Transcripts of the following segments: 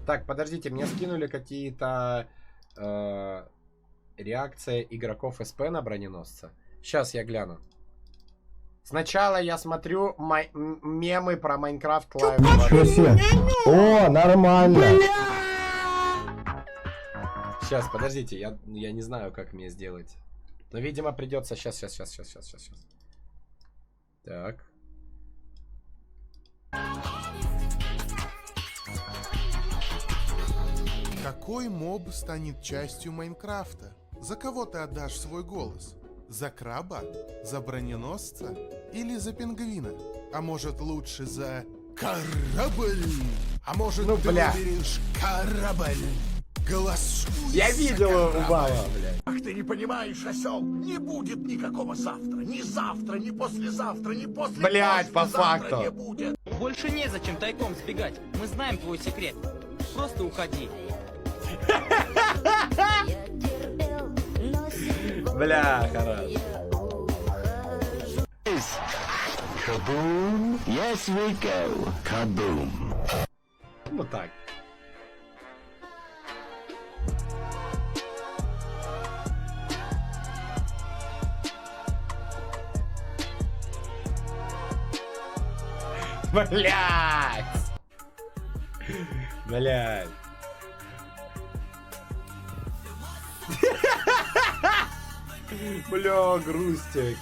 Так, подождите, мне скинули какие-то реакции игроков СП на броненосца. Сейчас я гляну. Сначала я смотрю мемы про Майнкрафт Лайв. О, нормально. Сейчас, подождите, я не знаю, как мне сделать. Но, видимо, придется... Сейчас. Так. Какой моб станет частью Майнкрафта? За кого ты отдашь свой голос? За краба? За броненосца? Или за пингвина? А может лучше за корабль? А может Ну, ты бля. выберешь корабль? Голосуй Я за видел корабль. Убава, блядь. Ах, ты не понимаешь, осел, не будет никакого завтра. Ни завтра, ни послезавтра, ни послезавтра. Блядь, по факту. Не будет. Больше незачем тайком сбегать. Мы знаем твой секрет. Просто уходи. Бля, хорош. Kaboom! Yes, we go. Kaboom! Ну так. Блядь! Блядь! Бля, грустик.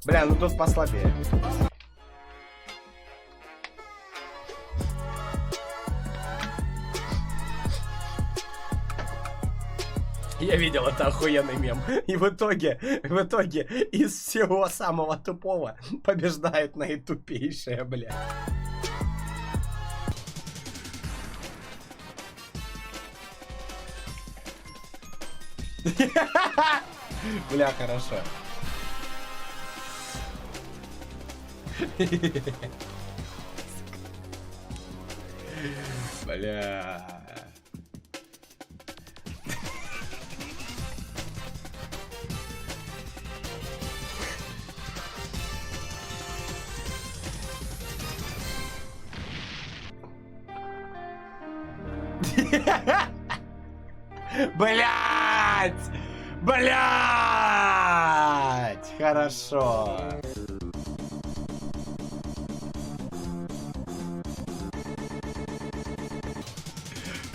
Бля, ну тут послабее. Я видел, это охуенный мем. И в итоге, из всего самого тупого побеждает наитупейшее, бля. Бля, хорошо. Бля. Блять! Блять! Хорошо.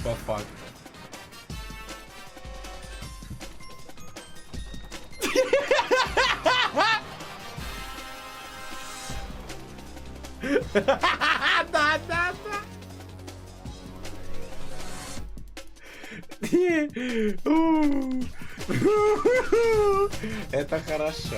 По факту. Да. Это хорошо.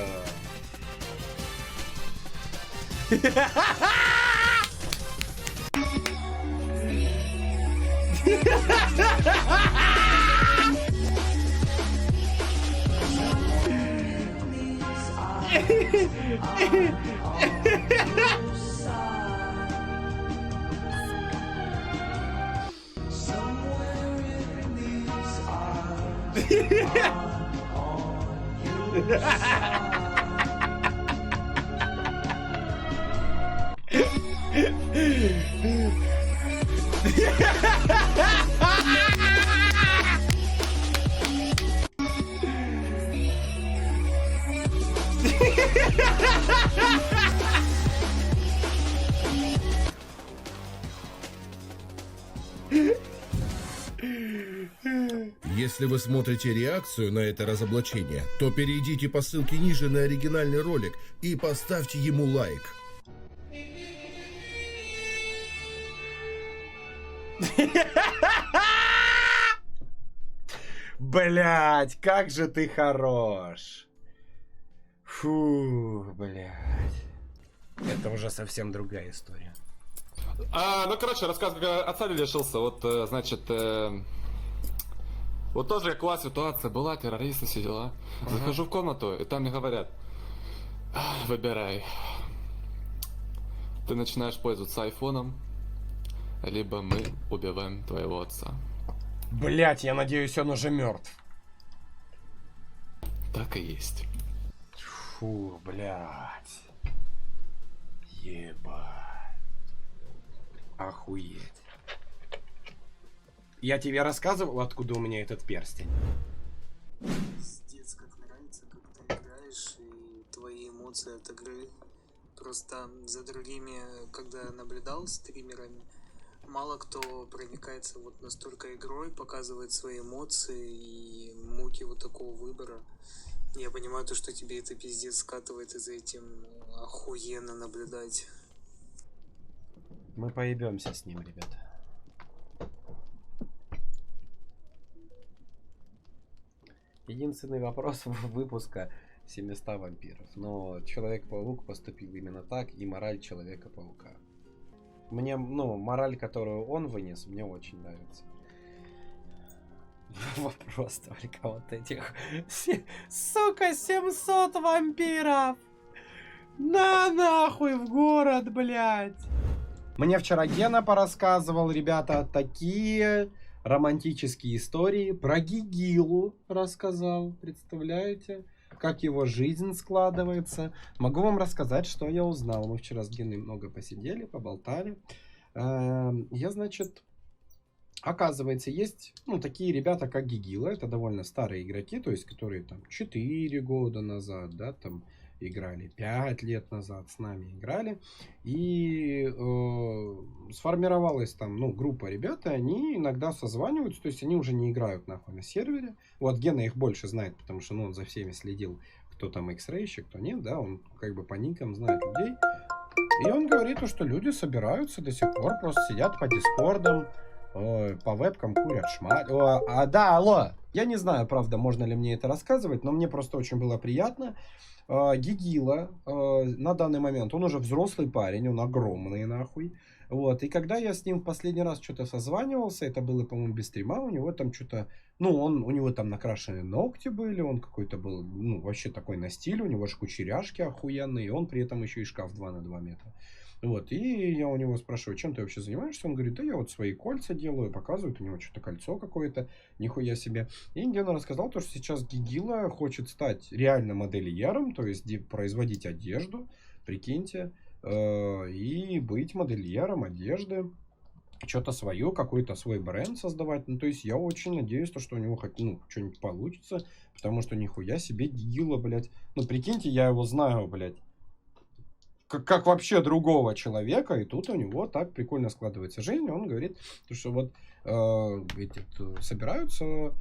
Если вы смотрите реакцию на это разоблачение, то перейдите по ссылке ниже на оригинальный ролик и поставьте ему лайк. Блять, как же ты хорош. Фу, блять. Это уже совсем другая история. Ну, короче, рассказ, как от царя лишился. Вот, значит, вот тоже класс ситуация была, террористы, все дела. Захожу в комнату, и там мне говорят, выбирай. Ты начинаешь пользоваться айфоном, либо мы убиваем твоего отца. Блять, я надеюсь, он уже мертв. Так и есть. Фу, блядь. Ебать. Охуеть. Я тебе рассказывал, откуда у меня этот перстень? Пиздец, как нравится, как ты играешь, и твои эмоции от игры. Просто за другими, когда наблюдал стримерами, мало кто проникается вот настолько игрой, показывает свои эмоции и муки вот такого выбора. Я понимаю то, что тебе это пиздец скатывает, и за этим охуенно наблюдать. Мы поебемся с ним, ребята. Единственный вопрос выпуска 700 вампиров. Но Человек-паук поступил именно так, и мораль Человека-паука. Мне, ну, мораль, которую он вынес, мне очень нравится. Вопрос только вот этих... Сука, 700 вампиров! На нахуй в город, блядь! Мне вчера Гена порассказывал, ребята, такие романтические истории. Про Гигилу рассказал, представляете? Как его жизнь складывается. Могу вам рассказать, что я узнал. Мы вчера с Геной много посидели, поболтали. Я, значит... Оказывается, есть, ну, такие ребята, как Гигила. Это довольно старые игроки, то есть, которые там 4 года назад, да, там играли, 5 лет назад с нами играли. И сформировалась там, ну, группа ребят, и они иногда созваниваются, то есть, они уже не играют нахуй на сервере. Вот Гена их больше знает, потому что, ну, он за всеми следил, кто там X-Ray, кто нет, да, он как бы по никам знает людей. И он говорит, что люди собираются до сих пор, просто сидят по дискордам, по вебкам курят шмаль. Да, алло. Я не знаю, правда, можно ли мне это рассказывать, но мне просто очень было приятно. Гигила на данный момент, он уже взрослый парень, он огромный нахуй. Вот, и когда я с ним в последний раз что-то созванивался, это было, по-моему, без стрима, у него там что-то, ну, у него там накрашенные ногти были, он какой-то был, ну, вообще такой на стиле, у него же кучеряшки охуенные, и он при этом еще и шкаф 2 на 2 метра. Вот, и я у него спрашиваю, чем ты вообще занимаешься? Он говорит, да я вот свои кольца делаю, показывает, у него что-то кольцо какое-то, нихуя себе. И Гена рассказал, то, что сейчас Гигила хочет стать реально модельером, то есть производить одежду, прикиньте, и быть модельером одежды, что-то свое, какой-то свой бренд создавать. Ну, то есть я очень надеюсь, что у него хоть, ну, что-нибудь получится, потому что нихуя себе Гигила, блядь. Ну, прикиньте, я его знаю, блядь. Как вообще другого человека, и тут у него так прикольно складывается жизнь. Он говорит, что вот собираются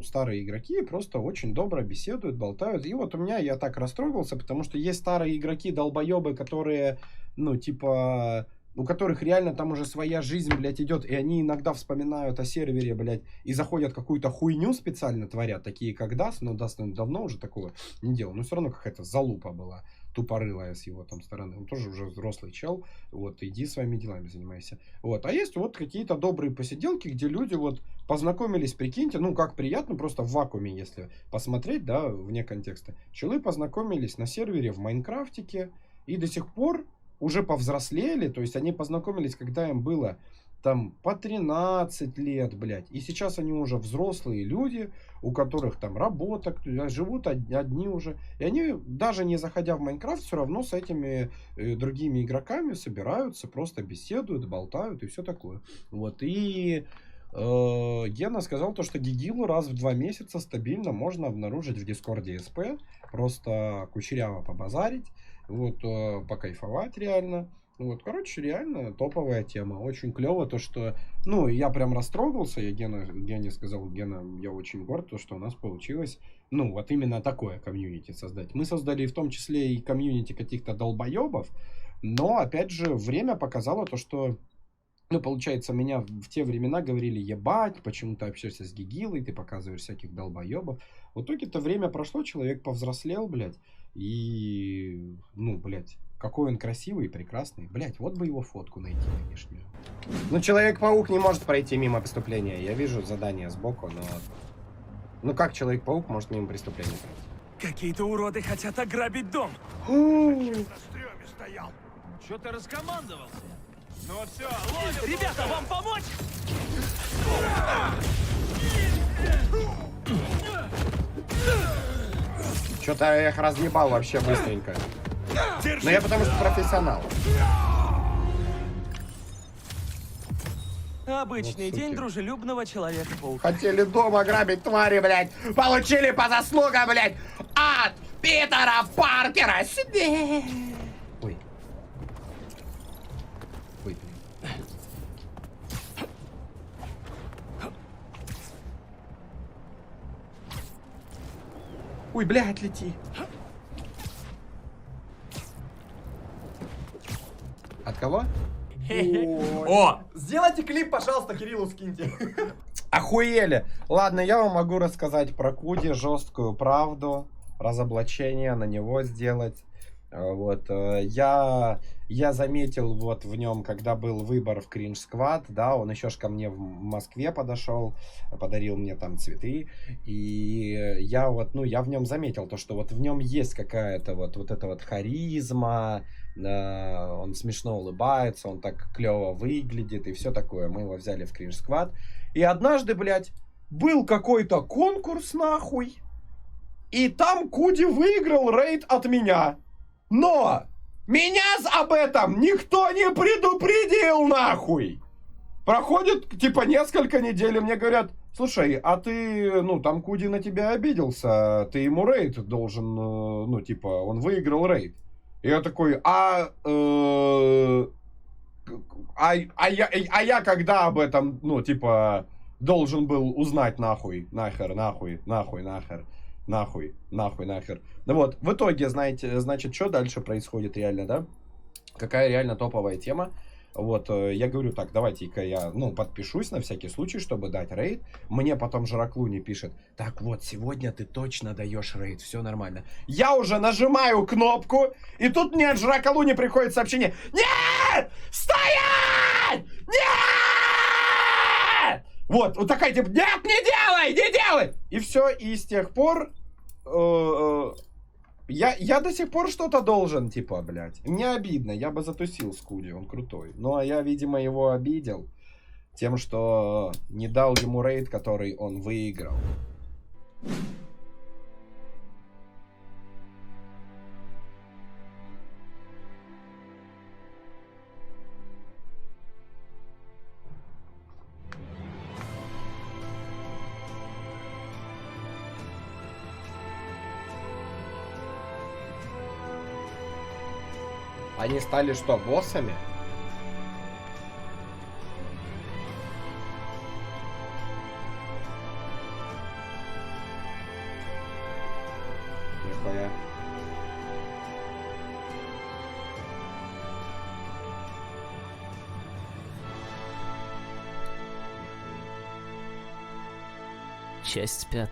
старые игроки, просто очень добро беседуют, болтают. И вот у меня, я так расстроился, потому что есть старые игроки, долбоебы, которые, ну, типа, у которых реально там уже своя жизнь, блядь, идет, и они иногда вспоминают о сервере, блядь, и заходят какую-то хуйню специально творят, такие как Dust, но Dust давно уже такого не делал, но все равно какая-то залупа была. Тупорылая с его там стороны. Он тоже уже взрослый чел. Вот, иди своими делами занимайся. Вот. А есть вот какие-то добрые посиделки, где люди вот познакомились, прикиньте, ну как приятно, просто в вакууме, если посмотреть, да, вне контекста. Челы познакомились на сервере в Майнкрафтике и до сих пор уже повзрослели, то есть они познакомились, когда им было там по 13 лет, блядь. И сейчас они уже взрослые люди, у которых там работа, живут одни уже. И они, даже не заходя в Майнкрафт, все равно с этими другими игроками собираются, просто беседуют, болтают и все такое. Вот. И Гена сказал то, что Гигилу раз в 2 месяца стабильно можно обнаружить в Дискорде СП. Просто кучеряво побазарить. Вот, покайфовать реально. Вот, короче, реально топовая тема. Очень клево то, что... Ну, я прям растрогался. Я Гене сказал, Гена, я очень горд, то, что у нас получилось, ну, вот именно такое комьюнити создать. Мы создали в том числе и комьюнити каких-то долбоебов, но, опять же, время показало то, что... Ну, получается, меня в те времена говорили, ебать, почему ты общаешься с Гигилой, ты показываешь всяких долбоебов. В итоге-то время прошло, человек повзрослел, блядь, и... Ну, блядь. Какой он красивый и прекрасный. Блять, вот бы его фотку найти нынешнюю. Ну, Человек-паук не может пройти мимо преступления. Я вижу задание сбоку, но... Ну, как Человек-паук может мимо преступления пройти? Какие-то уроды хотят ограбить дом. На стреме стоял. Что ты раскомандовался? Ну все, ловим. Ребята, вам помочь? Что-то я их разъебал вообще быстренько. Но я потому что профессионал. Обычный Вот день суки. дружелюбного человека-паука. Хотели дом ограбить, твари, блядь. Получили по заслугам, блядь. От Питера Паркера. Сюда. Ой. Ой, блин. Ой, блядь, лети. От кого? О! Сделайте клип, пожалуйста, Кириллу скиньте. Охуели! Ладно, я вам могу рассказать про Куди жесткую правду, разоблачение на него сделать. Вот, я заметил вот в нем, когда был выбор в Кринж Сквад, да, он еще ж ко мне в Москве подошел, подарил мне там цветы, и я вот, ну, я в нем заметил то, что вот в нем есть какая-то вот эта вот харизма, он смешно улыбается, он так клево выглядит и все такое. Мы его взяли в Кринж Сквад, и однажды, блядь, был какой-то конкурс нахуй, и там Куди выиграл рейд от меня. Но меня об этом никто не предупредил, нахуй. Проходит, типа, несколько недель, и мне говорят: слушай, а ты, ну, там Куди на тебя обиделся, ты ему рейд должен, ну, типа, он выиграл рейд. И я такой: а я когда об этом, ну, типа, должен был узнать, нахуй. Ну вот, в итоге, знаете, значит, что дальше происходит реально, да? Какая реально топовая тема. Вот, я говорю: так, давайте-ка я, ну, подпишусь на всякий случай, чтобы дать рейд. Мне потом Жраклуни пишет: так вот, сегодня ты точно даешь рейд, все нормально. Я уже нажимаю кнопку, и тут мне от Жраклуни приходит сообщение: нет! Стоять! Нет! Вот такая, типа: нет, не делай, не делай! И все, и с тех пор... Я до сих пор что-то должен, типа, блядь. Мне обидно, я бы затусил с Куди, он крутой. Но я, видимо, его обидел тем, что не дал ему рейд, который он выиграл. Они стали что, боссами? Нихуя. Часть 5.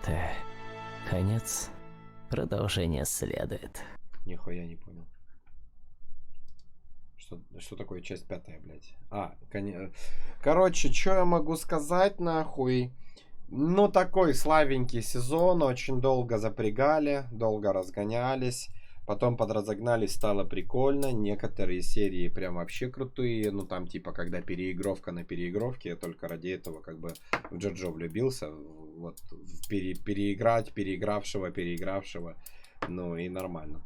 Конец. Продолжение следует. Нихуя не понял. Что такое часть 5, блядь? Короче, что я могу сказать, нахуй? Ну, такой славенький сезон. Очень долго запрягали, долго разгонялись. Потом подразогнались, стало прикольно. Некоторые серии прям вообще крутые. Ну, там, типа, когда переигровка на переигровке. Я только ради этого, как бы, в Джоджо влюбился. Вот, переиграть, переигравшего. Ну, и нормально.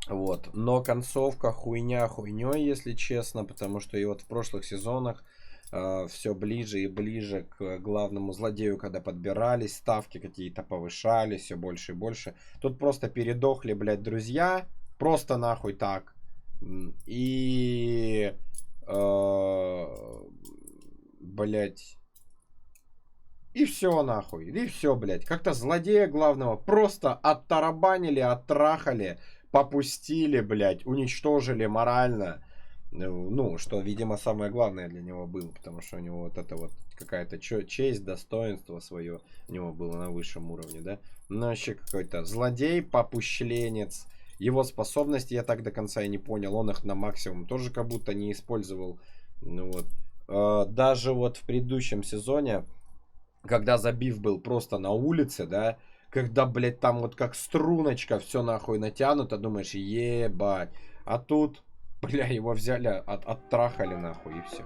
Вот, но концовка хуйня хуйней, если честно, потому что и вот в прошлых сезонах все ближе и ближе к главному злодею, когда подбирались, ставки какие-то повышались, все больше и больше. Тут просто передохли, блядь, друзья, просто нахуй так. И, блядь, и все нахуй, и все, блядь. Как-то злодея главного просто оттарабанили, оттрахали. Попустили, блядь, уничтожили морально. Ну, что, видимо, самое главное для него было. Потому что у него вот это вот какая-то честь, достоинство свое у него было на высшем уровне, да. Но вообще какой-то злодей, попущленец. Его способности я так до конца и не понял. Он их на максимум тоже как будто не использовал. Ну вот. Даже вот в предыдущем сезоне, когда забив был просто на улице, да. Когда, блядь, там вот как струночка все нахуй натянуто, думаешь: ебать. А тут, бля, его взяли, оттрахали нахуй и все.